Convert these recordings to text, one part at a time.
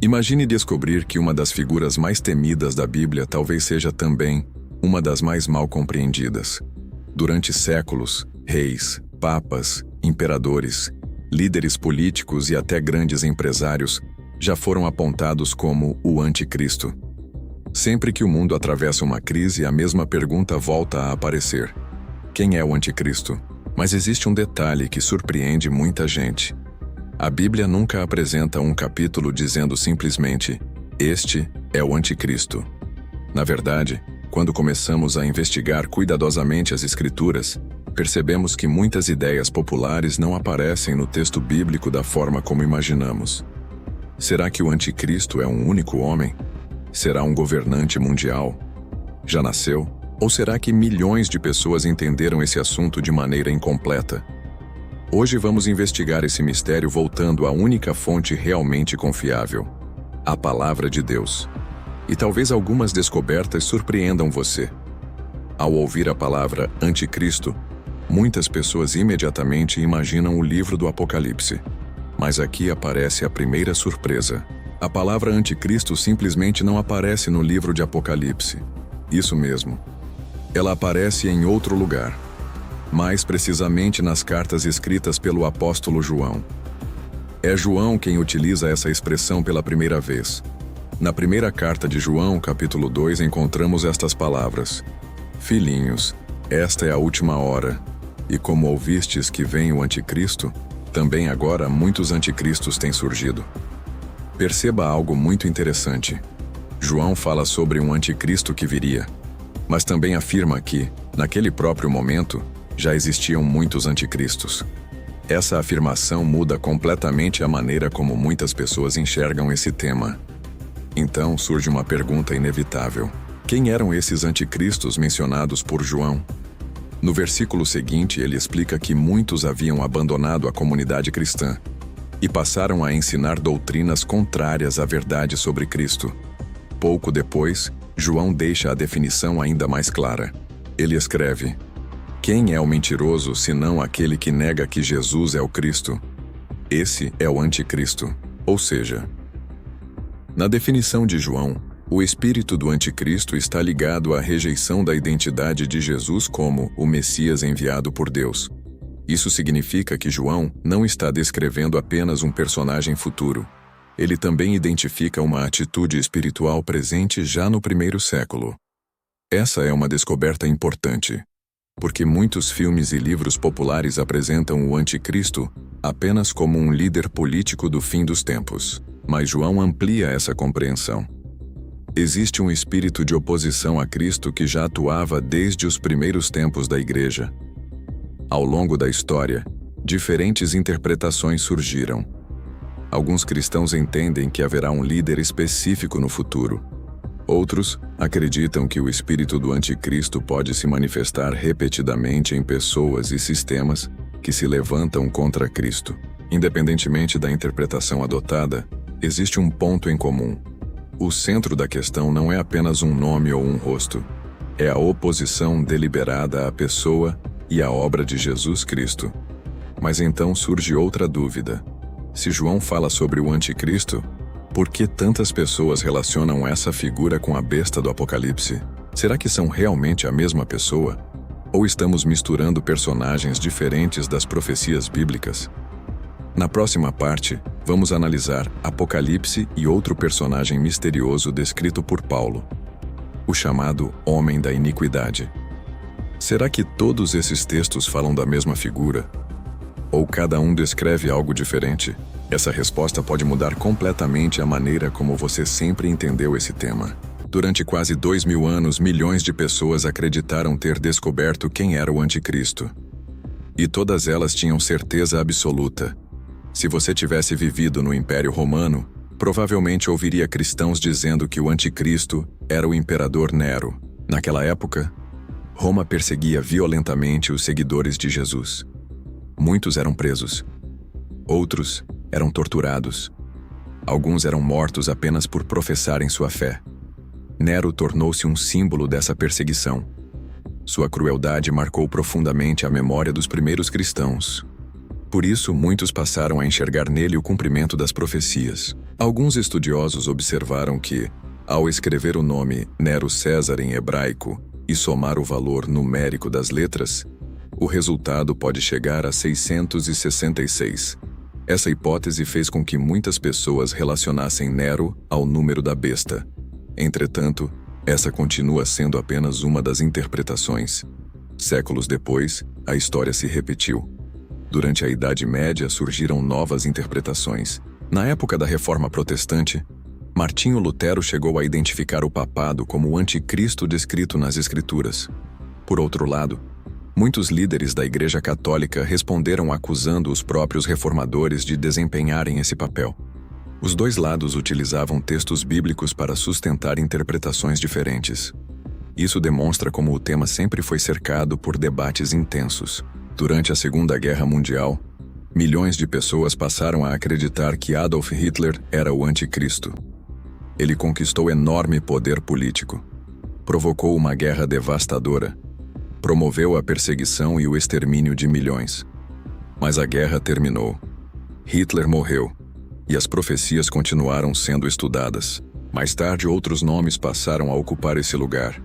Imagine descobrir que uma das figuras mais temidas da Bíblia talvez seja também uma das mais mal compreendidas. Durante séculos, reis, papas, imperadores, líderes políticos e até grandes empresários já foram apontados como o Anticristo. Sempre que o mundo atravessa uma crise, a mesma pergunta volta a aparecer: quem é o Anticristo? Mas existe um detalhe que surpreende muita gente. A Bíblia nunca apresenta um capítulo dizendo simplesmente: este é o Anticristo. Na verdade, quando começamos a investigar cuidadosamente as Escrituras, percebemos que muitas ideias populares não aparecem no texto bíblico da forma como imaginamos. Será que o Anticristo é um único homem? Será um governante mundial? Já nasceu? Ou será que milhões de pessoas entenderam esse assunto de maneira incompleta? Hoje vamos investigar esse mistério voltando à única fonte realmente confiável: a Palavra de Deus. E talvez algumas descobertas surpreendam você. Ao ouvir a palavra Anticristo, muitas pessoas imediatamente imaginam o livro do Apocalipse. Mas aqui aparece a primeira surpresa. A palavra Anticristo simplesmente não aparece no livro de Apocalipse. Isso mesmo. Ela aparece em outro lugar. Mais precisamente nas cartas escritas pelo apóstolo João. É João quem utiliza essa expressão pela primeira vez. Na primeira carta de João, capítulo 2, encontramos estas palavras: Filhinhos, esta é a última hora, e como ouvistes que vem o Anticristo, também agora muitos anticristos têm surgido. Perceba algo muito interessante. João fala sobre um anticristo que viria, mas também afirma que, naquele próprio momento, já existiam muitos anticristos. Essa afirmação muda completamente a maneira como muitas pessoas enxergam esse tema. Então surge uma pergunta inevitável: quem eram esses anticristos mencionados por João? No versículo seguinte, ele explica que muitos haviam abandonado a comunidade cristã e passaram a ensinar doutrinas contrárias à verdade sobre Cristo. Pouco depois, João deixa a definição ainda mais clara. Ele escreve: quem é o mentiroso senão aquele que nega que Jesus é o Cristo? Esse é o Anticristo. Ou seja, na definição de João, o espírito do Anticristo está ligado à rejeição da identidade de Jesus como o Messias enviado por Deus. Isso significa que João não está descrevendo apenas um personagem futuro. Ele também identifica uma atitude espiritual presente já no primeiro século. Essa é uma descoberta importante, porque muitos filmes e livros populares apresentam o Anticristo apenas como um líder político do fim dos tempos. Mas João amplia essa compreensão. Existe um espírito de oposição a Cristo que já atuava desde os primeiros tempos da Igreja. Ao longo da história, diferentes interpretações surgiram. Alguns cristãos entendem que haverá um líder específico no futuro. Outros acreditam que o espírito do Anticristo pode se manifestar repetidamente em pessoas e sistemas que se levantam contra Cristo. Independentemente da interpretação adotada, existe um ponto em comum. O centro da questão não é apenas um nome ou um rosto. É a oposição deliberada à pessoa e à obra de Jesus Cristo. Mas então surge outra dúvida. Se João fala sobre o Anticristo, por que tantas pessoas relacionam essa figura com a besta do Apocalipse? Será que são realmente a mesma pessoa? Ou estamos misturando personagens diferentes das profecias bíblicas? Na próxima parte, vamos analisar Apocalipse e outro personagem misterioso descrito por Paulo, o chamado Homem da Iniquidade. Será que todos esses textos falam da mesma figura? Ou cada um descreve algo diferente? Essa resposta pode mudar completamente a maneira como você sempre entendeu esse tema. Durante quase 2000 anos, milhões de pessoas acreditaram ter descoberto quem era o Anticristo. E todas elas tinham certeza absoluta. Se você tivesse vivido no Império Romano, provavelmente ouviria cristãos dizendo que o Anticristo era o imperador Nero. Naquela época, Roma perseguia violentamente os seguidores de Jesus. Muitos eram presos. Outros eram torturados. Alguns eram mortos apenas por professarem sua fé. Nero tornou-se um símbolo dessa perseguição. Sua crueldade marcou profundamente a memória dos primeiros cristãos. Por isso, muitos passaram a enxergar nele o cumprimento das profecias. Alguns estudiosos observaram que, ao escrever o nome Nero César em hebraico e somar o valor numérico das letras, o resultado pode chegar a 666. Essa hipótese fez com que muitas pessoas relacionassem Nero ao número da besta. Entretanto, essa continua sendo apenas uma das interpretações. Séculos depois, a história se repetiu. Durante a Idade Média surgiram novas interpretações. Na época da Reforma Protestante, Martinho Lutero chegou a identificar o papado como o anticristo descrito nas Escrituras. Por outro lado, muitos líderes da Igreja Católica responderam acusando os próprios reformadores de desempenharem esse papel. Os dois lados utilizavam textos bíblicos para sustentar interpretações diferentes. Isso demonstra como o tema sempre foi cercado por debates intensos. Durante a Segunda Guerra Mundial, milhões de pessoas passaram a acreditar que Adolf Hitler era o anticristo. Ele conquistou enorme poder político, provocou uma guerra devastadora, promoveu a perseguição e o extermínio de milhões. Mas a guerra terminou. Hitler morreu, e as profecias continuaram sendo estudadas. Mais tarde, outros nomes passaram a ocupar esse lugar.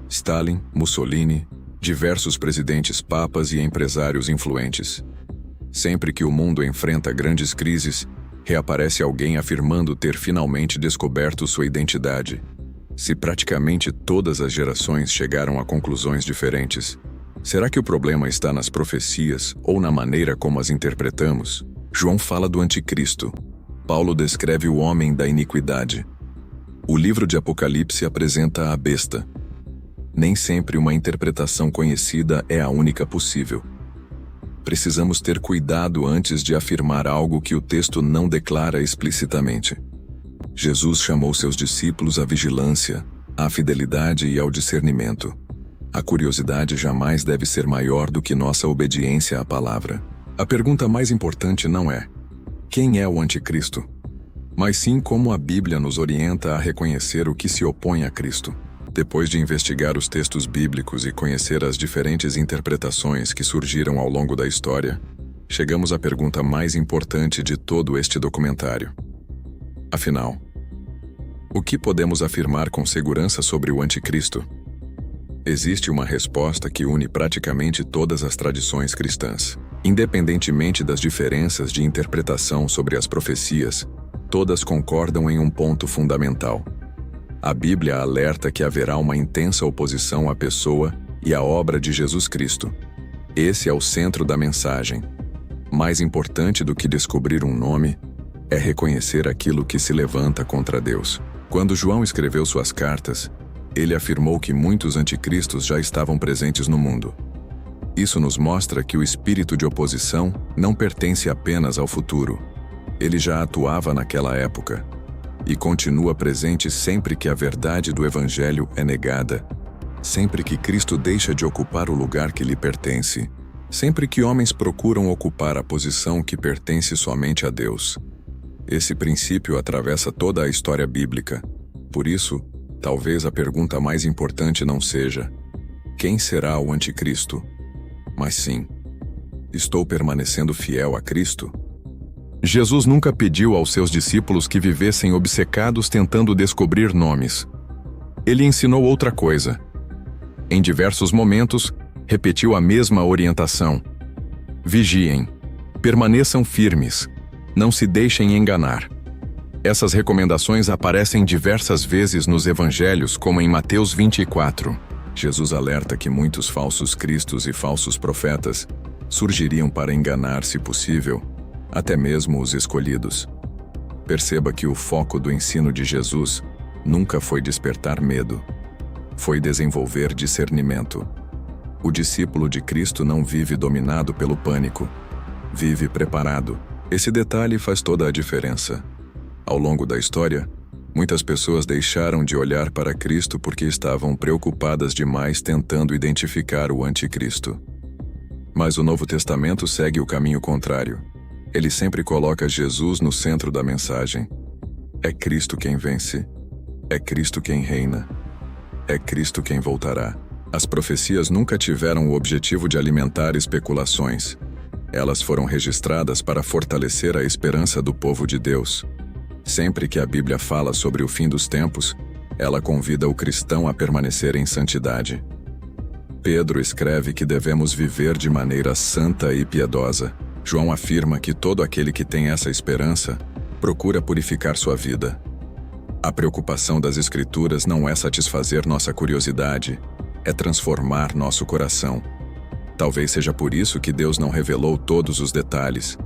Stalin, Mussolini, diversos presidentes, papas e empresários influentes. Sempre que o mundo enfrenta grandes crises, reaparece alguém afirmando ter finalmente descoberto sua identidade. Se praticamente todas as gerações chegaram a conclusões diferentes, será que o problema está nas profecias ou na maneira como as interpretamos? João fala do anticristo. Paulo descreve o homem da iniquidade. O livro de Apocalipse apresenta a besta. Nem sempre uma interpretação conhecida é a única possível. Precisamos ter cuidado antes de afirmar algo que o texto não declara explicitamente. Jesus chamou seus discípulos à vigilância, à fidelidade e ao discernimento. A curiosidade jamais deve ser maior do que nossa obediência à palavra. A pergunta mais importante não é: quem é o anticristo? Mas sim como a Bíblia nos orienta a reconhecer o que se opõe a Cristo. Depois de investigar os textos bíblicos e conhecer as diferentes interpretações que surgiram ao longo da história, chegamos à pergunta mais importante de todo este documentário. Afinal, o que podemos afirmar com segurança sobre o anticristo? Existe uma resposta que une praticamente todas as tradições cristãs. Independentemente das diferenças de interpretação sobre as profecias, todas concordam em um ponto fundamental. A Bíblia alerta que haverá uma intensa oposição à pessoa e à obra de Jesus Cristo. Esse é o centro da mensagem. Mais importante do que descobrir um nome, é reconhecer aquilo que se levanta contra Deus. Quando João escreveu suas cartas, ele afirmou que muitos anticristos já estavam presentes no mundo. Isso nos mostra que o espírito de oposição não pertence apenas ao futuro. Ele já atuava naquela época e continua presente sempre que a verdade do Evangelho é negada, sempre que Cristo deixa de ocupar o lugar que lhe pertence, sempre que homens procuram ocupar a posição que pertence somente a Deus. Esse princípio atravessa toda a história bíblica. Por isso, talvez a pergunta mais importante não seja: quem será o anticristo? Mas sim: estou permanecendo fiel a Cristo? Jesus nunca pediu aos seus discípulos que vivessem obcecados tentando descobrir nomes. Ele ensinou outra coisa. Em diversos momentos, repetiu a mesma orientação: vigiem, permaneçam firmes, não se deixem enganar. Essas recomendações aparecem diversas vezes nos evangelhos, como em Mateus 24. Jesus alerta que muitos falsos cristos e falsos profetas surgiriam para enganar, se possível, até mesmo os escolhidos. Perceba que o foco do ensino de Jesus nunca foi despertar medo, foi desenvolver discernimento. O discípulo de Cristo não vive dominado pelo pânico, vive preparado. Esse detalhe faz toda a diferença. Ao longo da história, muitas pessoas deixaram de olhar para Cristo porque estavam preocupadas demais tentando identificar o anticristo. Mas o Novo Testamento segue o caminho contrário. Ele sempre coloca Jesus no centro da mensagem. É Cristo quem vence. É Cristo quem reina. É Cristo quem voltará. As profecias nunca tiveram o objetivo de alimentar especulações. Elas foram registradas para fortalecer a esperança do povo de Deus. Sempre que a Bíblia fala sobre o fim dos tempos, ela convida o cristão a permanecer em santidade. Pedro escreve que devemos viver de maneira santa e piedosa. João afirma que todo aquele que tem essa esperança procura purificar sua vida. A preocupação das Escrituras não é satisfazer nossa curiosidade, é transformar nosso coração. Talvez seja por isso que Deus não revelou todos os detalhes.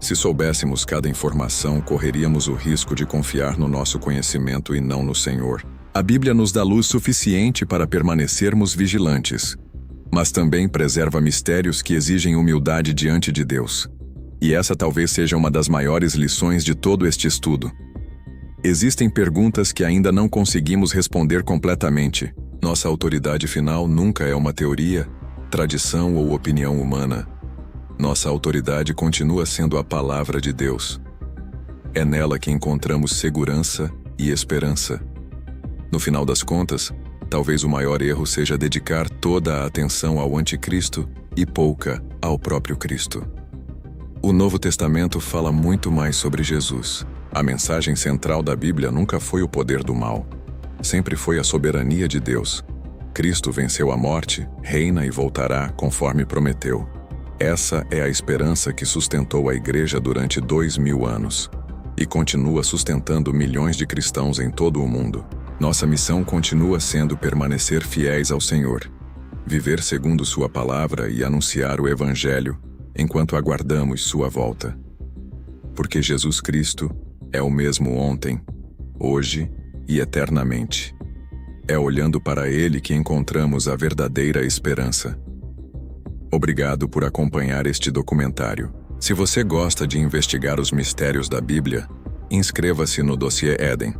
Se soubéssemos cada informação, correríamos o risco de confiar no nosso conhecimento e não no Senhor. A Bíblia nos dá luz suficiente para permanecermos vigilantes, mas também preserva mistérios que exigem humildade diante de Deus. E essa talvez seja uma das maiores lições de todo este estudo. Existem perguntas que ainda não conseguimos responder completamente. Nossa autoridade final nunca é uma teoria, tradição ou opinião humana. Nossa autoridade continua sendo a palavra de Deus. É nela que encontramos segurança e esperança. No final das contas, talvez o maior erro seja dedicar toda a atenção ao anticristo e pouca ao próprio Cristo. O Novo Testamento fala muito mais sobre Jesus. A mensagem central da Bíblia nunca foi o poder do mal. Sempre foi a soberania de Deus. Cristo venceu a morte, reina e voltará conforme prometeu. Essa é a esperança que sustentou a Igreja durante 2000 anos e continua sustentando milhões de cristãos em todo o mundo. Nossa missão continua sendo permanecer fiéis ao Senhor, viver segundo Sua palavra e anunciar o Evangelho enquanto aguardamos Sua volta. Porque Jesus Cristo é o mesmo ontem, hoje e eternamente. É olhando para Ele que encontramos a verdadeira esperança. Obrigado por acompanhar este documentário. Se você gosta de investigar os mistérios da Bíblia, inscreva-se no Dossiê Éden.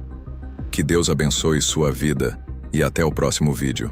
Que Deus abençoe sua vida e até o próximo vídeo.